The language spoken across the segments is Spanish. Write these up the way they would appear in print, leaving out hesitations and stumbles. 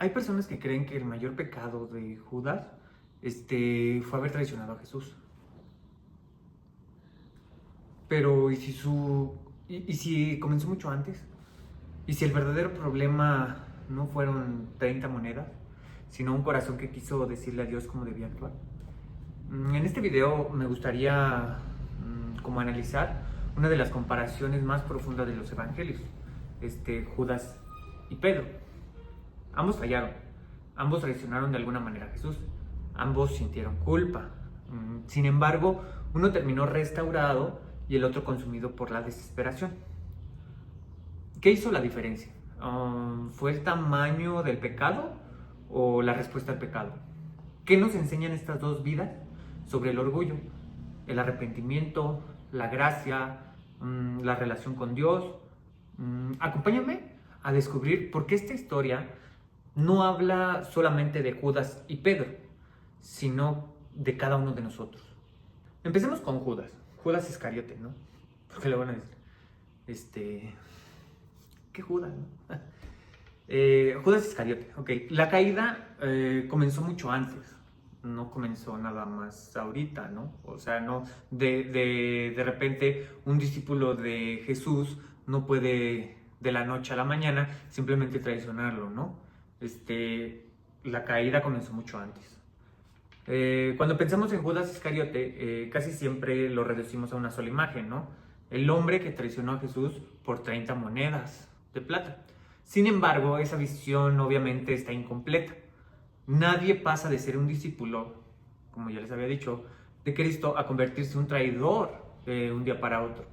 Hay personas que creen que el mayor pecado de Judas fue haber traicionado a Jesús. Pero, ¿y si comenzó mucho antes? ¿Y si el verdadero problema no fueron 30 monedas, sino un corazón que quiso decirle a Dios cómo debía actuar? En este video me gustaría como analizar una de las comparaciones más profundas de los evangelios, Judas y Pedro. Ambos fallaron, ambos traicionaron de alguna manera a Jesús, ambos sintieron culpa. Sin embargo, uno terminó restaurado y el otro consumido por la desesperación. ¿Qué hizo la diferencia? ¿Fue el tamaño del pecado o la respuesta al pecado? ¿Qué nos enseñan estas dos vidas sobre el orgullo, el arrepentimiento, la gracia, la relación con Dios? Acompáñame a descubrir por qué esta historia no habla solamente de Judas y Pedro, sino de cada uno de nosotros. Empecemos con Judas Iscariote, ¿no? Porque le van a decir, ¿qué Judas, no? Judas Iscariote, ok. La caída comenzó mucho antes, no comenzó nada más ahorita, ¿no? O sea, no, de repente un discípulo de Jesús no puede de la noche a la mañana simplemente traicionarlo, ¿no? La caída comenzó mucho antes. Cuando pensamos en Judas Iscariote, casi siempre lo reducimos a una sola imagen, ¿no? El hombre que traicionó a Jesús por 30 monedas de plata. Sin embargo, esa visión obviamente está incompleta. Nadie pasa de ser un discípulo, como ya les había dicho, de Cristo a convertirse en un traidor de un día para otro.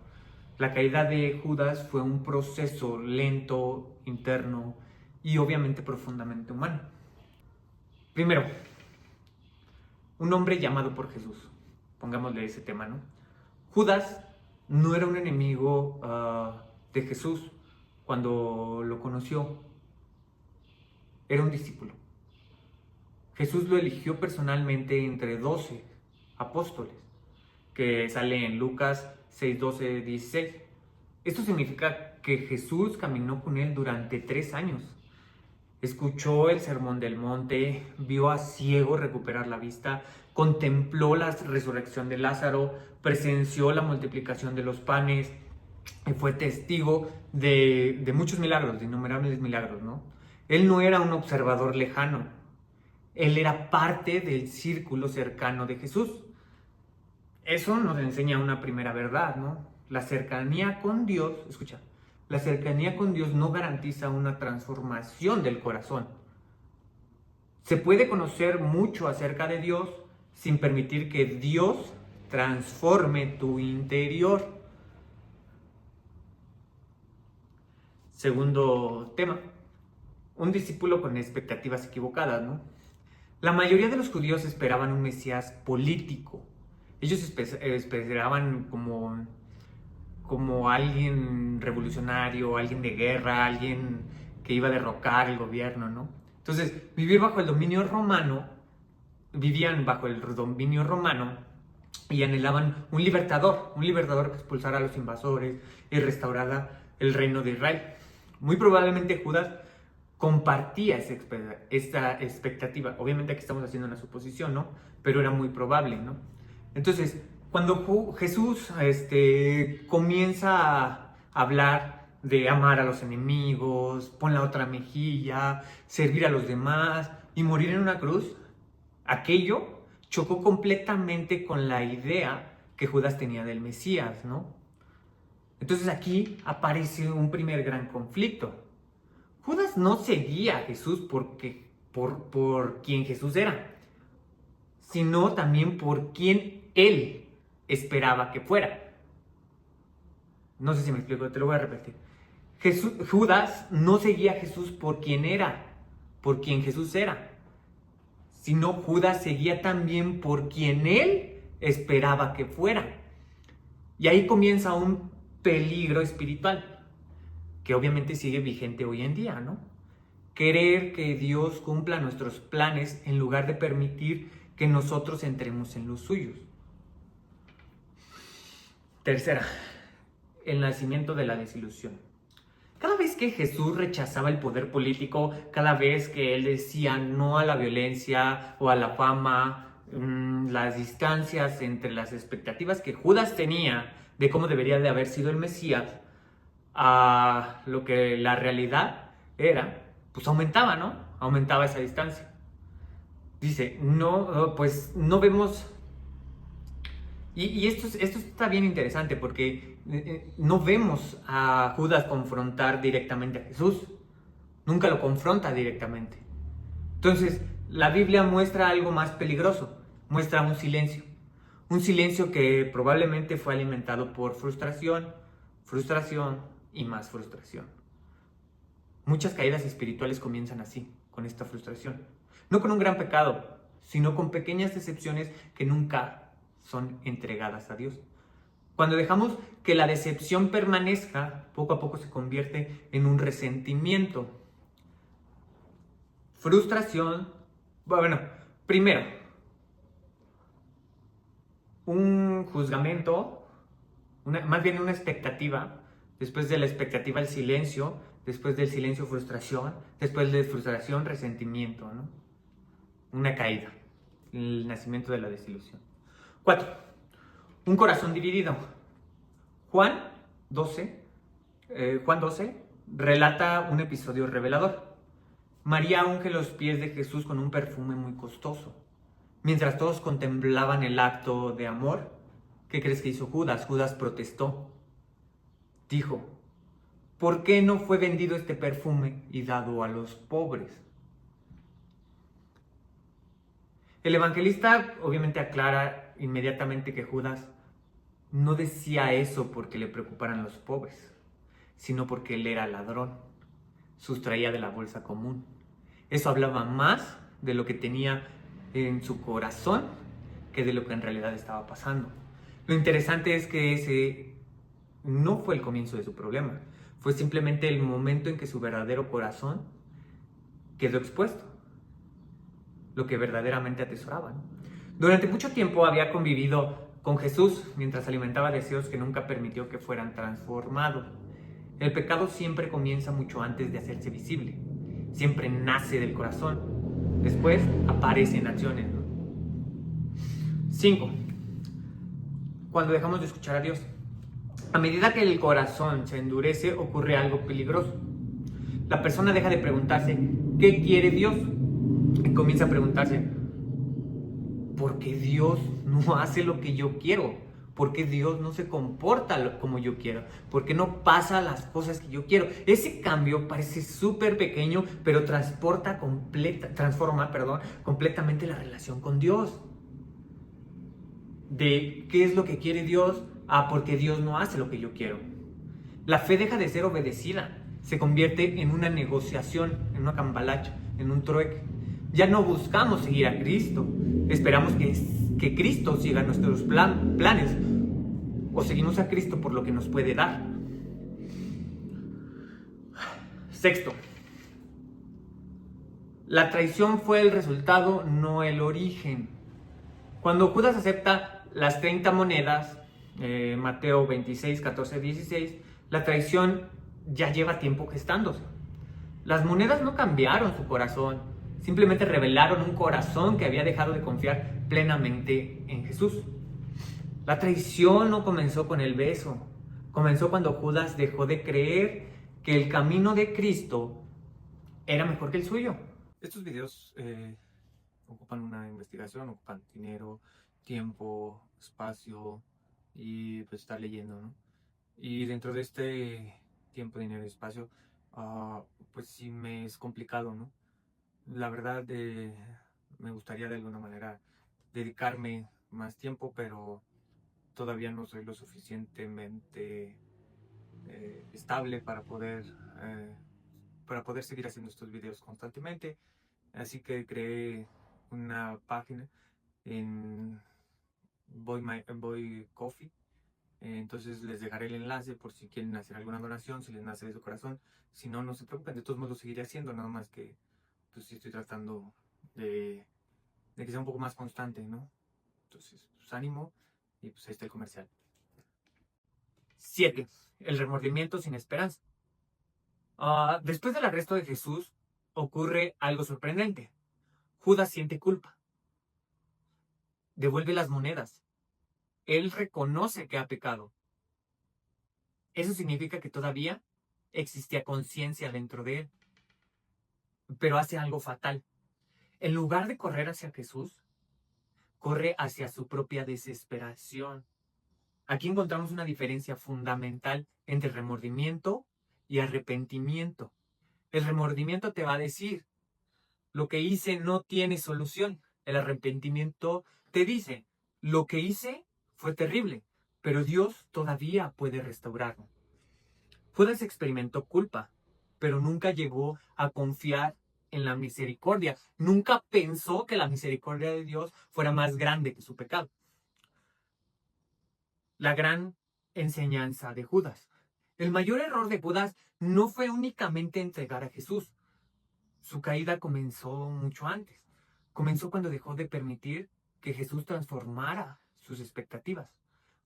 La caída de Judas fue un proceso lento, interno y obviamente profundamente humano. Primero, un hombre llamado por Jesús. Pongámosle ese tema, ¿no? Judas no era un enemigo de Jesús cuando lo conoció. Era un discípulo. Jesús lo eligió personalmente entre 12 apóstoles, que sale en Lucas 6, 12, 16. Esto significa que Jesús caminó con él durante 3 años. Escuchó el sermón del monte, vio a ciegos recuperar la vista, contempló la resurrección de Lázaro, presenció la multiplicación de los panes y fue testigo de muchos milagros, de innumerables milagros, ¿no? Él no era un observador lejano, él era parte del círculo cercano de Jesús. Eso nos enseña una primera verdad, ¿no? La cercanía con Dios, escucha, la cercanía con Dios no garantiza una transformación del corazón. Se puede conocer mucho acerca de Dios sin permitir que Dios transforme tu interior. Segundo tema, un discípulo con expectativas equivocadas, ¿no? La mayoría de los judíos esperaban un Mesías político. Ellos esperaban como alguien revolucionario, alguien de guerra, alguien que iba a derrocar el gobierno, ¿no? Entonces, vivían bajo el dominio romano y anhelaban un libertador que expulsara a los invasores y restaurara el reino de Israel. Muy probablemente Judas compartía esta expectativa. Obviamente aquí estamos haciendo una suposición, ¿no? Pero era muy probable, ¿no? Entonces, cuando Jesús comienza a hablar de amar a los enemigos, pon la otra mejilla, servir a los demás y morir en una cruz, aquello chocó completamente con la idea que Judas tenía del Mesías, ¿no? Entonces aquí aparece un primer gran conflicto. Judas no seguía a Jesús por quien Jesús era, sino también por quien él esperaba que fuera. No sé si me explico, te lo voy a repetir. Judas no seguía a Jesús por quien era, por quien Jesús era, sino Judas seguía también por quien él esperaba que fuera. Y ahí comienza un peligro espiritual, que obviamente sigue vigente hoy en día, ¿no? Querer que Dios cumpla nuestros planes en lugar de permitir que nosotros entremos en los suyos. Tercera, el nacimiento de la desilusión. Cada vez que Jesús rechazaba el poder político, cada vez que él decía no a la violencia o a la fama, las distancias entre las expectativas que Judas tenía de cómo debería de haber sido el Mesías a lo que la realidad era, pues aumentaba, ¿no? Aumentaba esa distancia. Dice, no, pues no vemos. Y esto está bien interesante porque no vemos a Judas confrontar directamente a Jesús. Nunca lo confronta directamente. Entonces, la Biblia muestra algo más peligroso. Muestra un silencio. Un silencio que probablemente fue alimentado por frustración, frustración y más frustración. Muchas caídas espirituales comienzan así, con esta frustración. No con un gran pecado, sino con pequeñas decepciones que nunca son entregadas a Dios. Cuando dejamos que la decepción permanezca, poco a poco se convierte en un resentimiento. Frustración, bueno, primero, un juzgamento, más bien una expectativa, después de la expectativa el silencio, después del silencio frustración, después de frustración resentimiento, ¿no? Una caída, el nacimiento de la desilusión. 4. Un corazón dividido. Juan 12 relata un episodio revelador. María unge los pies de Jesús con un perfume muy costoso. Mientras todos contemplaban el acto de amor, ¿qué crees que hizo Judas? Judas protestó. Dijo, ¿por qué no fue vendido este perfume y dado a los pobres? El evangelista obviamente aclara inmediatamente que Judas no decía eso porque le preocuparan los pobres, sino porque él era ladrón, sustraía de la bolsa común. Eso hablaba más de lo que tenía en su corazón que de lo que en realidad estaba pasando. Lo interesante es que ese no fue el comienzo de su problema, fue simplemente el momento en que su verdadero corazón quedó expuesto, lo que verdaderamente atesoraba, ¿no? Durante mucho tiempo había convivido con Jesús mientras alimentaba deseos que nunca permitió que fueran transformados. El pecado siempre comienza mucho antes de hacerse visible. Siempre nace del corazón. Después aparece en acciones, ¿no? 5. Cuando dejamos de escuchar a Dios. A medida que el corazón se endurece, ocurre algo peligroso. La persona deja de preguntarse, ¿qué quiere Dios? Y comienza a preguntarse, ¿por qué Dios no hace lo que yo quiero? ¿Por qué Dios no se comporta como yo quiero? ¿Por qué no pasa las cosas que yo quiero? Ese cambio parece súper pequeño, pero transforma completamente la relación con Dios. De qué es lo que quiere Dios a por qué Dios no hace lo que yo quiero. La fe deja de ser obedecida, se convierte en una negociación, en una cambalacha, en un trueque. Ya no buscamos seguir a Cristo, esperamos que Cristo siga nuestros planes, o seguimos a Cristo por lo que nos puede dar. 6. La traición fue el resultado, no el origen. Cuando Judas acepta las 30 monedas, Mateo 26, 14, 16, la traición ya lleva tiempo gestándose. Las monedas no cambiaron su corazón, simplemente revelaron un corazón que había dejado de confiar plenamente en Jesús. La traición no comenzó con el beso, comenzó cuando Judas dejó de creer que el camino de Cristo era mejor que el suyo. Estos videos ocupan una investigación, ocupan dinero, tiempo, espacio y pues estar leyendo, ¿no? Y dentro de este tiempo, dinero y espacio, pues sí me es complicado, ¿no? La verdad, me gustaría de alguna manera dedicarme más tiempo, pero todavía no soy lo suficientemente estable para poder seguir haciendo estos videos constantemente. Así que creé una página en Boy Coffee. Entonces les dejaré el enlace por si quieren hacer alguna donación, si les nace de su corazón. Si no, no se preocupen, de todos modos lo seguiré haciendo, nada más que pues sí estoy tratando de que sea un poco más constante, ¿no? Entonces, pues ánimo y pues ahí está el comercial. 7. El remordimiento sin esperanza. Después del arresto de Jesús, ocurre algo sorprendente. Judas siente culpa, devuelve las monedas. Él reconoce que ha pecado. Eso significa que todavía existía conciencia dentro de él, pero hace algo fatal. En lugar de correr hacia Jesús, corre hacia su propia desesperación. Aquí encontramos una diferencia fundamental entre remordimiento y arrepentimiento. El remordimiento te va a decir, lo que hice no tiene solución. El arrepentimiento te dice, lo que hice fue terrible, pero Dios todavía puede restaurarlo. Judas experimentó culpa, pero nunca llegó a confiar en la misericordia. Nunca pensó que la misericordia de Dios fuera más grande que su pecado. La gran enseñanza de Judas. El mayor error de Judas no fue únicamente entregar a Jesús. Su caída comenzó mucho antes. Comenzó cuando dejó de permitir que Jesús transformara sus expectativas,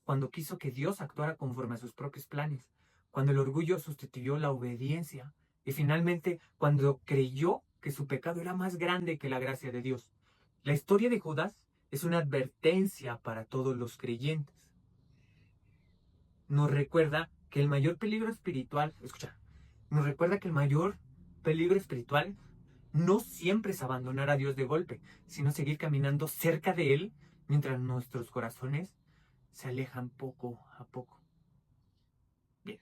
cuando quiso que Dios actuara conforme a sus propios planes, cuando el orgullo sustituyó la obediencia y finalmente cuando creyó que su pecado era más grande que la gracia de Dios. La historia de Judas es una advertencia para todos los creyentes. Nos recuerda que el mayor peligro espiritual, nos recuerda que el mayor peligro espiritual no siempre es abandonar a Dios de golpe, sino seguir caminando cerca de Él mientras nuestros corazones se alejan poco a poco. Bien,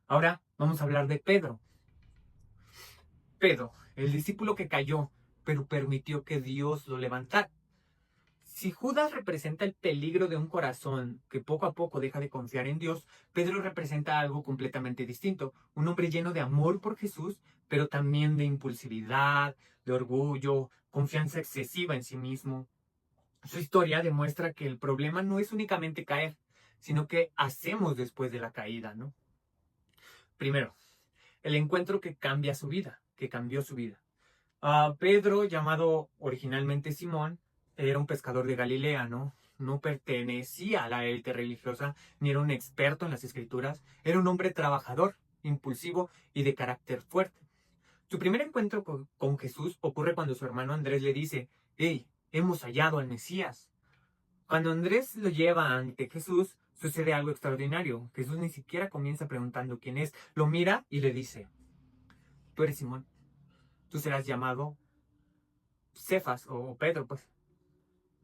ahora vamos a hablar de Pedro. Pedro, el discípulo que cayó, pero permitió que Dios lo levantara. Si Judas representa el peligro de un corazón que poco a poco deja de confiar en Dios, Pedro representa algo completamente distinto. Un hombre lleno de amor por Jesús, pero también de impulsividad, de orgullo, confianza excesiva en sí mismo. Su historia demuestra que el problema no es únicamente caer, sino que hacemos después de la caída, ¿no? Primero, el encuentro que cambia su vida, que cambió su vida. Pedro, llamado originalmente Simón, era un pescador de Galilea, ¿no? No pertenecía a la élite religiosa, ni era un experto en las escrituras. Era un hombre trabajador, impulsivo y de carácter fuerte. Su primer encuentro con Jesús ocurre cuando su hermano Andrés le dice, «Hey, hemos hallado al Mesías». Cuando Andrés lo lleva ante Jesús, sucede algo extraordinario. Jesús ni siquiera comienza preguntando quién es. Lo mira y le dice, «Tú eres Simón. Tú serás llamado Cefas o Pedro, pues,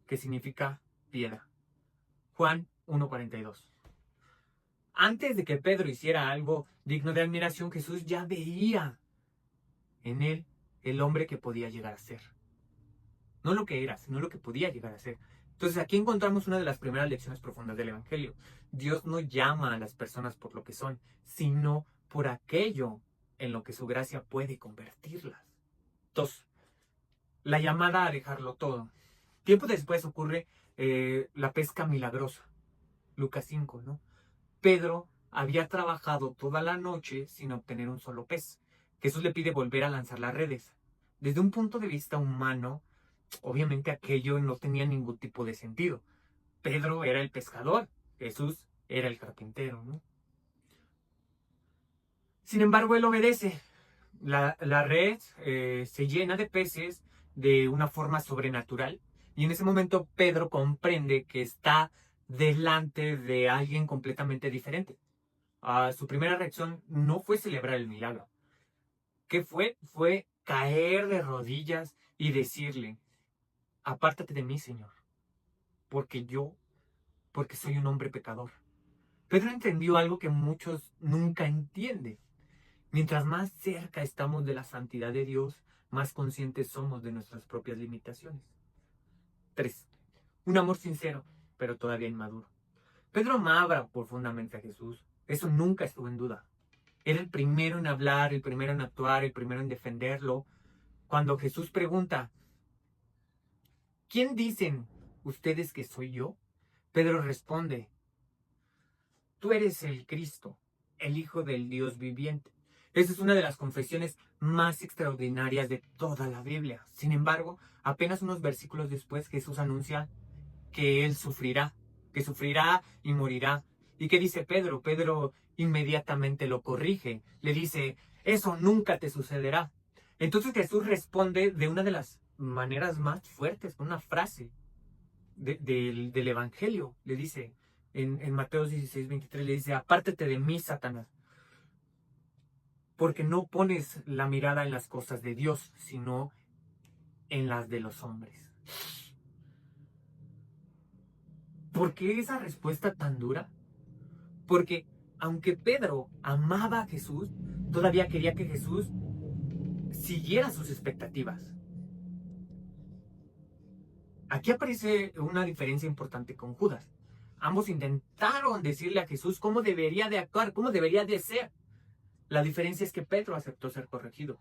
que significa piedra». Juan 1:42. Antes de que Pedro hiciera algo digno de admiración, Jesús ya veía en él el hombre que podía llegar a ser. No lo que era, sino lo que podía llegar a ser. Entonces aquí encontramos una de las primeras lecciones profundas del Evangelio. Dios no llama a las personas por lo que son, sino por aquello en lo que su gracia puede convertirlas. 2. La llamada a dejarlo todo. Tiempo después ocurre la pesca milagrosa. Lucas 5, ¿no? Pedro había trabajado toda la noche sin obtener un solo pez. Jesús le pide volver a lanzar las redes. Desde un punto de vista humano, obviamente aquello no tenía ningún tipo de sentido. Pedro era el pescador, Jesús era el carpintero, ¿no? Sin embargo, él obedece. La red se llena de peces de una forma sobrenatural y en ese momento Pedro comprende que está delante de alguien completamente diferente. Su primera reacción no fue celebrar el milagro. ¿Qué fue? Fue caer de rodillas y decirle, apártate de mí, Señor, porque soy un hombre pecador. Pedro entendió algo que muchos nunca entienden. Mientras más cerca estamos de la santidad de Dios, más conscientes somos de nuestras propias limitaciones. 3. Un amor sincero, pero todavía inmaduro. Pedro amaba profundamente a Jesús. Eso nunca estuvo en duda. Era el primero en hablar, el primero en actuar, el primero en defenderlo. Cuando Jesús pregunta, ¿quién dicen ustedes que soy yo? Pedro responde, tú eres el Cristo, el Hijo del Dios viviente. Esa es una de las confesiones más extraordinarias de toda la Biblia. Sin embargo, apenas unos versículos después Jesús anuncia que Él sufrirá y morirá. ¿Y qué dice Pedro? Pedro inmediatamente lo corrige. Le dice, Eso nunca te sucederá. Entonces Jesús responde de una de las maneras más fuertes, con una frase del Evangelio. Le dice, en Mateo 16:23, le dice, apártate de mí, Satanás, porque no pones la mirada en las cosas de Dios, sino en las de los hombres. ¿Por qué esa respuesta tan dura? Porque aunque Pedro amaba a Jesús, todavía quería que Jesús siguiera sus expectativas. Aquí aparece una diferencia importante con Judas. Ambos intentaron decirle a Jesús cómo debería de actuar, cómo debería de ser. La diferencia es que Pedro aceptó ser corregido.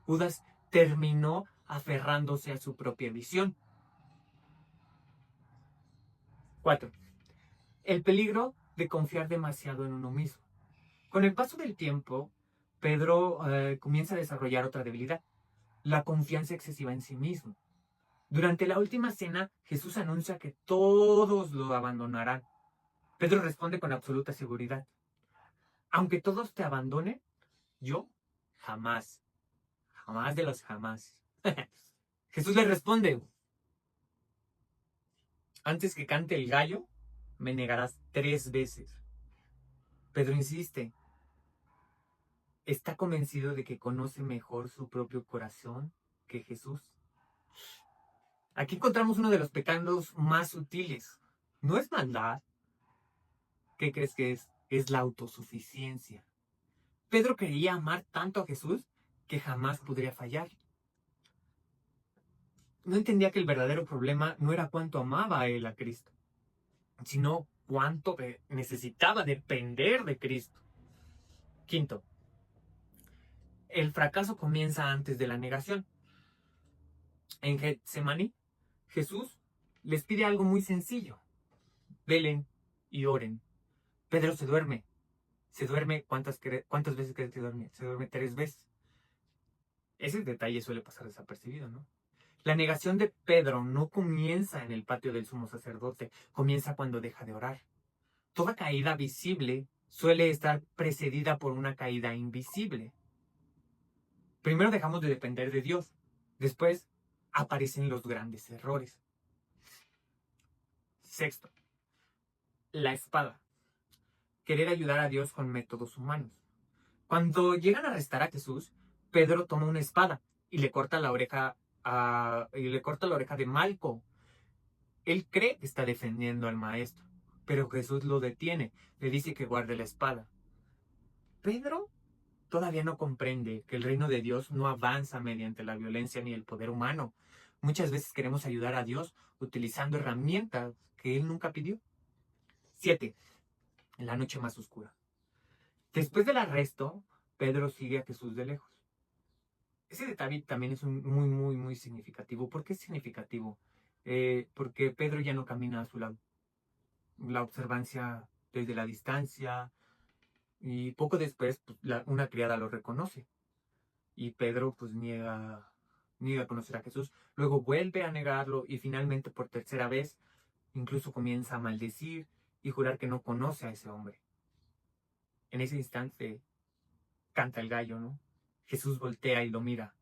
Judas terminó aferrándose a su propia visión. 4. El peligro de confiar demasiado en uno mismo. Con el paso del tiempo, Pedro comienza a desarrollar otra debilidad, la confianza excesiva en sí mismo. Durante la última cena, Jesús anuncia que todos lo abandonarán. Pedro responde con absoluta seguridad, aunque todos te abandonen, yo jamás, jamás de los jamás. Jesús le responde, antes que cante el gallo, me negarás 3 veces. Pedro insiste, está convencido de que conoce mejor su propio corazón que Jesús. Aquí encontramos uno de los pecados más sutiles. No es maldad. ¿Qué crees que es? Es la autosuficiencia. Pedro quería amar tanto a Jesús que jamás podría fallar. No entendía que el verdadero problema no era cuánto amaba a él a Cristo, sino cuánto necesitaba depender de Cristo. 5. El fracaso comienza antes de la negación. En Getsemaní, Jesús les pide algo muy sencillo. Velen y oren. Pedro se duerme. Se duerme, ¿cuántas veces crees que duerme? Se duerme 3 veces. Ese detalle suele pasar desapercibido, ¿no? La negación de Pedro no comienza en el patio del sumo sacerdote, comienza cuando deja de orar. Toda caída visible suele estar precedida por una caída invisible. Primero dejamos de depender de Dios, después aparecen los grandes errores. 6. La espada. Querer ayudar a Dios con métodos humanos. Cuando llegan a arrestar a Jesús, Pedro toma una espada y le corta la oreja de Malco. Él cree que está defendiendo al maestro, pero Jesús lo detiene, le dice que guarde la espada. Pedro todavía no comprende que el reino de Dios no avanza mediante la violencia ni el poder humano. Muchas veces queremos ayudar a Dios utilizando herramientas que Él nunca pidió. 7. En la noche más oscura. Después del arresto, Pedro sigue a Jesús de lejos. Ese detalle también es muy, muy, muy significativo. ¿Por qué es significativo? Porque Pedro ya no camina a su lado. La observancia desde la distancia y poco después pues, una criada lo reconoce y Pedro pues niega a conocer a Jesús. Luego vuelve a negarlo y finalmente por tercera vez incluso comienza a maldecir y jurar que no conoce a ese hombre. En ese instante canta el gallo, ¿no? Jesús voltea y lo mira.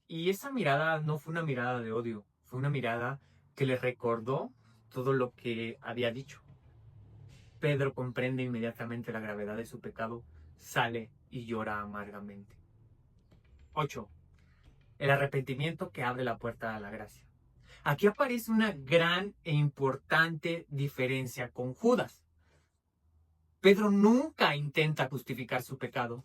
Y esa mirada no fue una mirada de odio, fue una mirada que le recordó todo lo que había dicho. Pedro comprende inmediatamente la gravedad de su pecado, sale y llora amargamente. 8. El arrepentimiento que abre la puerta a la gracia. Aquí aparece una gran e importante diferencia con Judas. Pedro nunca intenta justificar su pecado.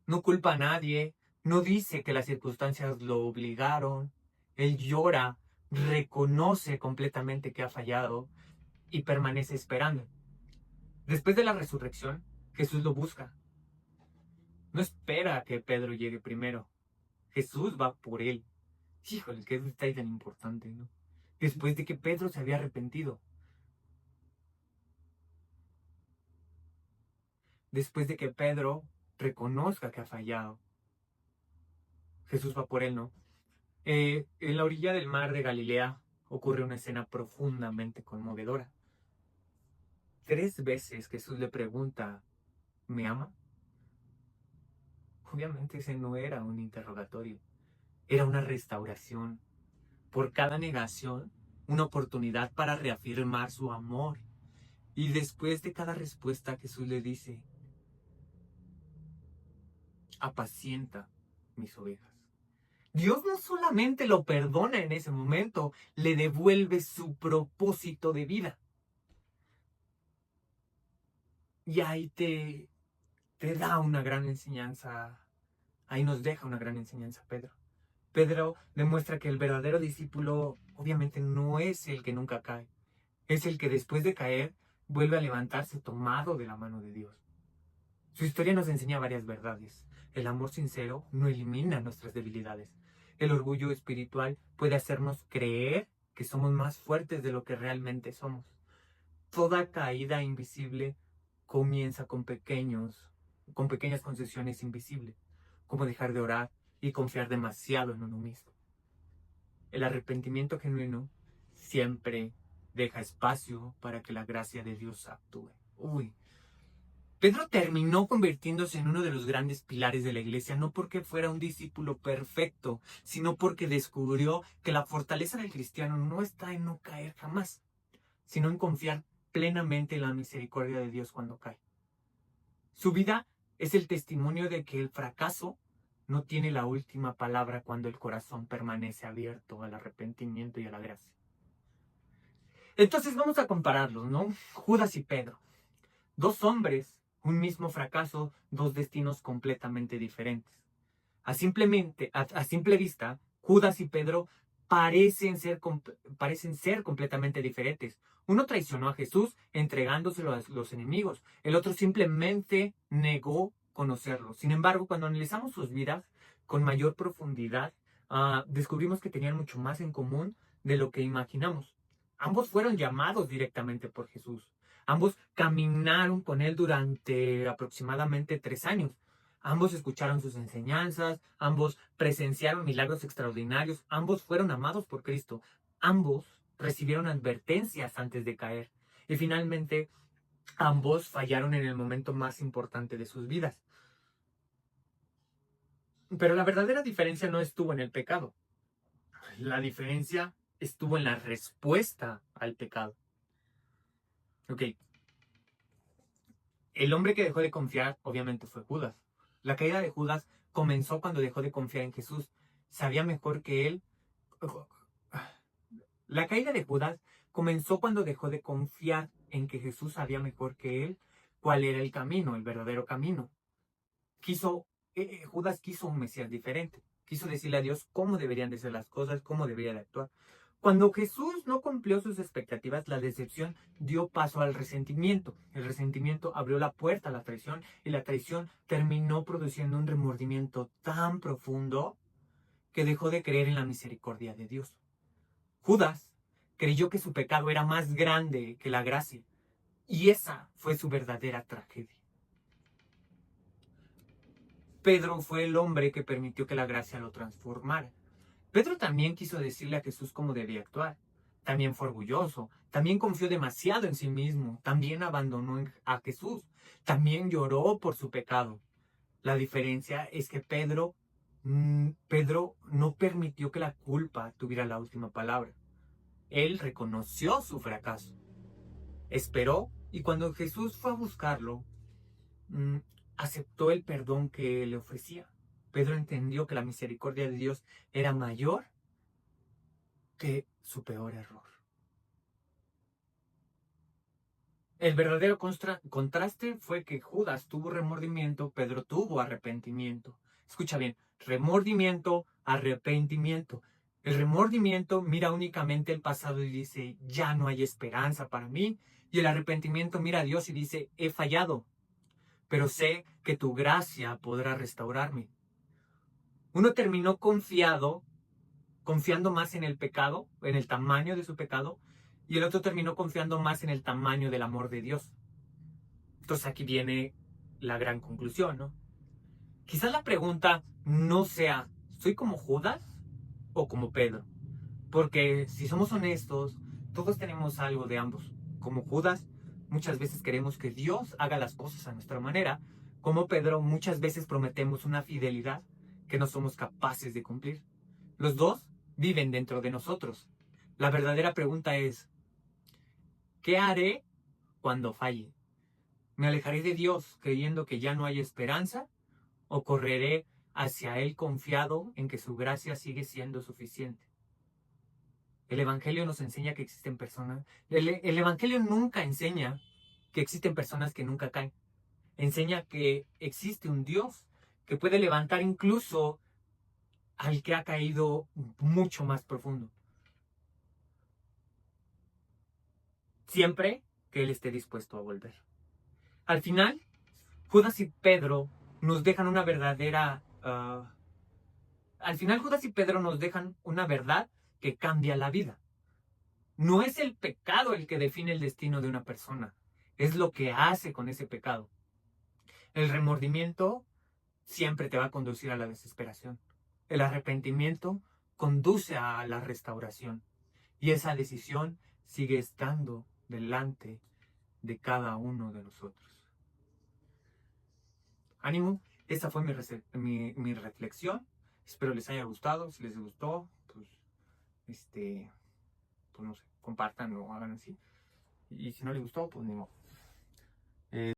No culpa a nadie, no dice que las circunstancias lo obligaron. Él llora, reconoce completamente que ha fallado y permanece esperando. Después de la resurrección, Jesús lo busca. No espera a que Pedro llegue primero. Jesús va por él. Híjole, qué detalle tan importante, ¿no? Después de que Pedro se había arrepentido. Después de que Pedro reconozca que ha fallado. Jesús va por él, ¿no? En la orilla del mar de Galilea ocurre una escena profundamente conmovedora. 3 veces Jesús le pregunta, ¿me ama? obviamente ese no era un interrogatorio, era una restauración. Por cada negación, una oportunidad para reafirmar su amor. Y después de cada respuesta, Jesús le dice, apacienta mis ovejas. Dios no solamente lo perdona en ese momento, le devuelve su propósito de vida. Y ahí te da una gran enseñanza, ahí nos deja una gran enseñanza Pedro. Pedro demuestra que el verdadero discípulo obviamente no es el que nunca cae, es el que después de caer vuelve a levantarse tomado de la mano de Dios. Su historia nos enseña varias verdades. El amor sincero no elimina nuestras debilidades. El orgullo espiritual puede hacernos creer que somos más fuertes de lo que realmente somos. Toda caída invisible comienza con pequeñas concesiones invisibles, como dejar de orar y confiar demasiado en uno mismo. El arrepentimiento genuino siempre deja espacio para que la gracia de Dios actúe. Pedro terminó convirtiéndose en uno de los grandes pilares de la iglesia, no porque fuera un discípulo perfecto, sino porque descubrió que la fortaleza del cristiano no está en no caer jamás, sino en confiar plenamente en la misericordia de Dios cuando cae. Su vida es el testimonio de que el fracaso no tiene la última palabra cuando el corazón permanece abierto al arrepentimiento y a la gracia. Entonces vamos a compararlos, ¿no? Judas y Pedro. Dos hombres, un mismo fracaso, dos destinos completamente diferentes. A simple vista, Judas y Pedro parecen ser completamente diferentes. Uno traicionó a Jesús entregándoselo a los enemigos. El otro simplemente negó conocerlo. Sin embargo, cuando analizamos sus vidas con mayor profundidad, descubrimos que tenían mucho más en común de lo que imaginamos. Ambos fueron llamados directamente por Jesús. Ambos caminaron con él durante aproximadamente 3 años. Ambos escucharon sus enseñanzas, ambos presenciaron milagros extraordinarios, ambos fueron amados por Cristo, ambos recibieron advertencias antes de caer y finalmente ambos fallaron en el momento más importante de sus vidas. Pero la verdadera diferencia no estuvo en el pecado, la diferencia estuvo en la respuesta al pecado. Ok, el hombre que dejó de confiar obviamente fue Judas. La caída de Judas comenzó cuando dejó de confiar en Jesús. Sabía mejor que él. La caída de Judas comenzó cuando dejó de confiar en que Jesús sabía mejor que él cuál era el camino, el verdadero camino. Judas quiso un Mesías diferente. Quiso decirle a Dios cómo deberían de ser las cosas, cómo debería de actuar. Cuando Jesús no cumplió sus expectativas, la decepción dio paso al resentimiento. El resentimiento abrió la puerta a la traición y la traición terminó produciendo un remordimiento tan profundo que dejó de creer en la misericordia de Dios. Judas creyó que su pecado era más grande que la gracia y esa fue su verdadera tragedia. Pedro fue el hombre que permitió que la gracia lo transformara. Pedro también quiso decirle a Jesús cómo debía actuar. También fue orgulloso, también confió demasiado en sí mismo, también abandonó a Jesús, también lloró por su pecado. La diferencia es que Pedro no permitió que la culpa tuviera la última palabra. Él reconoció su fracaso, esperó y cuando Jesús fue a buscarlo, aceptó el perdón que le ofrecía. Pedro entendió que la misericordia de Dios era mayor que su peor error. El verdadero contraste fue que Judas tuvo remordimiento, Pedro tuvo arrepentimiento. Escucha bien, remordimiento, arrepentimiento. El remordimiento mira únicamente el pasado y dice, ya no hay esperanza para mí. Y el arrepentimiento mira a Dios y dice, he fallado, pero sé que tu gracia podrá restaurarme. Uno terminó confiando más en el pecado, en el tamaño de su pecado, y el otro terminó confiando más en el tamaño del amor de Dios. Entonces aquí viene la gran conclusión, ¿no? Quizás la pregunta no sea, ¿soy como Judas o como Pedro? Porque si somos honestos, todos tenemos algo de ambos. Como Judas, muchas veces queremos que Dios haga las cosas a nuestra manera. Como Pedro, muchas veces prometemos una fidelidad que no somos capaces de cumplir. Los dos viven dentro de nosotros. La verdadera pregunta es, ¿qué haré cuando falle? ¿Me alejaré de Dios creyendo que ya no hay esperanza? ¿O correré hacia Él confiado en que su gracia sigue siendo suficiente? El Evangelio nos enseña que existen personas. El Evangelio nunca enseña que existen personas que nunca caen. Enseña que existe un Dios que puede levantar incluso al que ha caído mucho más profundo. Siempre que Él esté dispuesto a volver. Al final, Judas y Pedro nos dejan una verdadera... al final, Judas y Pedro nos dejan una verdad que cambia la vida. No es el pecado el que define el destino de una persona, es lo que hace con ese pecado. El remordimiento siempre te va a conducir a la desesperación. El arrepentimiento conduce a la restauración. Y esa decisión sigue estando delante de cada uno de nosotros. Ánimo, esa fue mi reflexión. Espero les haya gustado. Si les gustó, pues no sé, compartan o hagan así. Y si no les gustó, pues ni modo.